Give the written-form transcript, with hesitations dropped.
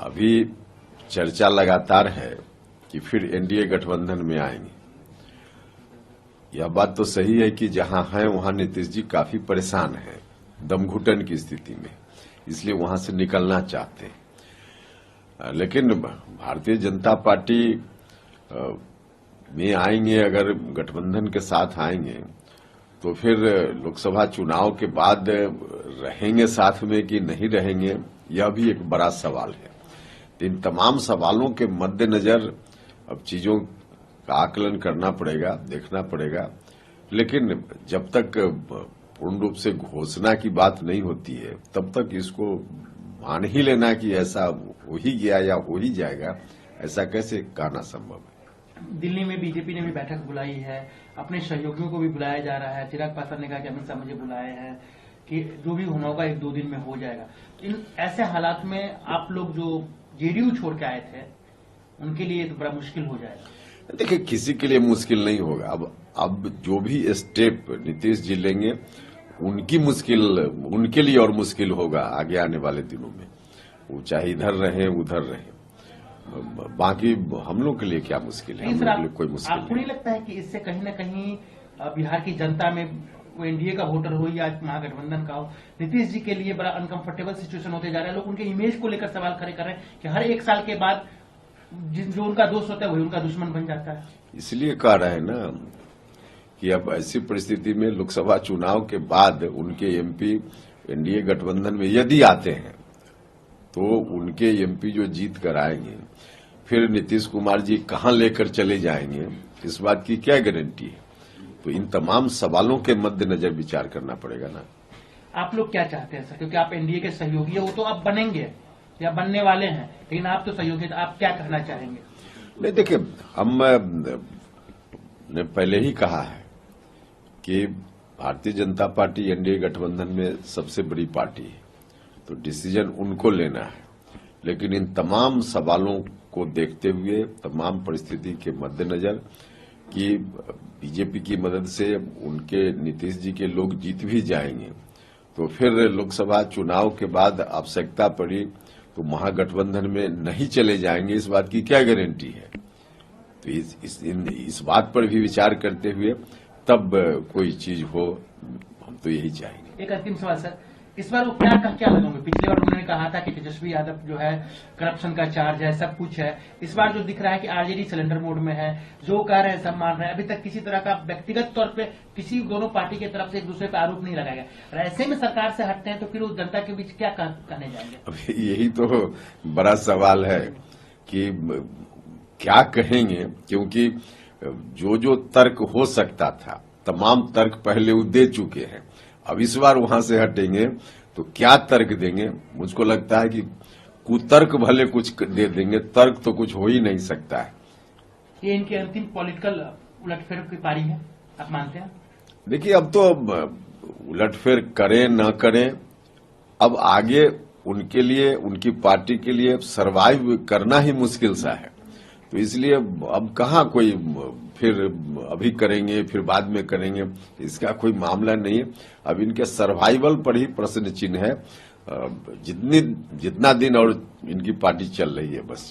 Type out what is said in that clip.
अभी चर्चा लगातार है कि फिर एनडीए गठबंधन में आएंगे। यह बात तो सही है कि जहां हैं वहां नीतीश जी काफी परेशान हैं, दमघुटन की स्थिति में, इसलिए वहां से निकलना चाहते हैं। लेकिन भारतीय जनता पार्टी में आएंगे, अगर गठबंधन के साथ आएंगे तो फिर लोकसभा चुनाव के बाद रहेंगे साथ में कि नहीं रहेंगे, यह भी एक बड़ा सवाल है। इन तमाम सवालों के मद्देनजर अब चीजों का आकलन करना पड़ेगा, देखना पड़ेगा। लेकिन जब तक पूर्ण रूप से घोषणा की बात नहीं होती है तब तक इसको मान ही लेना कि ऐसा हो ही गया या हो ही जाएगा, ऐसा कैसे कहना संभव है। दिल्ली में बीजेपी ने भी बैठक बुलाई है, अपने सहयोगियों को भी बुलाया जा रहा है। चिराग पासवान ने कहा कि अमित शाह मुझे बुलाए हैं कि जो भी होना होगा 1-2 दिन में हो जाएगा। इन ऐसे हालात में आप लोग जो जेडीयू छोड़ के आए थे उनके लिए तो बड़ा मुश्किल हो जाएगा। देखिए, किसी के लिए मुश्किल नहीं होगा। अब जो भी स्टेप नीतीश जी लेंगे उनकी मुश्किल उनके लिए और मुश्किल होगा आगे आने वाले दिनों में। वो चाहे इधर रहे उधर रहे, बाकी हम लोग के लिए क्या मुश्किल है, हम लोग के लिए कोई मुश्किल नहीं। आपको नहीं लगता है कि इससे कहीं न कहीं बिहार की जनता में वो एनडीए का वोटर हो या महागठबंधन का हो, नीतीश जी के लिए बड़ा अनकंफर्टेबल सिचुएशन होते जा रहा है। लोग उनके इमेज को लेकर सवाल खड़े कर रहे हैं कि हर 1 साल के बाद जो उनका दोस्त होता है वही उनका दुश्मन बन जाता है। इसलिए कह रहे हैं ना कि अब ऐसी परिस्थिति में लोकसभा चुनाव के बाद उनके एमपी एनडीए गठबंधन में यदि आते हैं तो उनके एमपी जो जीत कर आएंगे, फिर नीतीश कुमार जी कहां लेकर चले जाएंगे, इस बात की क्या गारंटी है। तो इन तमाम सवालों के मद्देनजर विचार करना पड़ेगा ना। आप लोग क्या चाहते हैं सर, क्योंकि आप एनडीए के सहयोगी है, वो तो आप बनेंगे या बनने वाले हैं, लेकिन आप तो सहयोगी, तो आप क्या कहना चाहेंगे। नहीं, देखिए, हम ने पहले ही कहा है कि भारतीय जनता पार्टी एनडीए गठबंधन में सबसे बड़ी पार्टी है, तो डिसीजन उनको लेना है। लेकिन इन तमाम सवालों को देखते हुए, तमाम परिस्थिति के मद्देनजर कि बीजेपी की मदद से उनके नीतीश जी के लोग जीत भी जाएंगे, तो फिर लोकसभा चुनाव के बाद आवश्यकता पड़ी तो महागठबंधन में नहीं चले जाएंगे, इस बात की क्या गारंटी है। तो इस बात पर भी विचार करते हुए तब कोई चीज हो, हम तो यही चाहेंगे। एक अंतिम सवाल सर, इस बार वो क्या लगाओगे। पिछले बार उन्होंने कहा था कि तेजस्वी यादव जो है करप्शन का चार्ज है, सब कुछ है। इस बार जो दिख रहा है कि आरजेडी सिलेंडर मोड में है, जो कह रहे हैं सब मान रहे हैं। अभी तक किसी तरह का व्यक्तिगत तौर पे किसी दोनों पार्टी की तरफ से एक दूसरे पर आरोप नहीं लगाया गया। ऐसे में सरकार से हटते हैं तो फिर उस जनता के बीच क्या कहने जाएंगे। अभी यही तो बड़ा सवाल है कि क्या कहेंगे, क्योंकि जो तर्क हो सकता था तमाम तर्क पहले वो दे चुके हैं। अब इस बार वहां से हटेंगे तो क्या तर्क देंगे। मुझको लगता है कि कुतर्क भले कुछ दे देंगे, तर्क तो कुछ हो ही नहीं सकता है। ये इनकी अंतिम पॉलिटिकल उलटफेर की पारी है, आप मानते हैं। देखिए, अब तो उलटफेर करें न करें, अब आगे उनके लिए, उनकी पार्टी के लिए सरवाइव करना ही मुश्किल सा है। तो इसलिए अब कहाँ कोई फिर अभी करेंगे फिर बाद में करेंगे, इसका कोई मामला नहीं है। अब इनके सर्वाइवल पर ही प्रश्न चिन्ह है, जितना दिन और इनकी पार्टी चल रही है बस।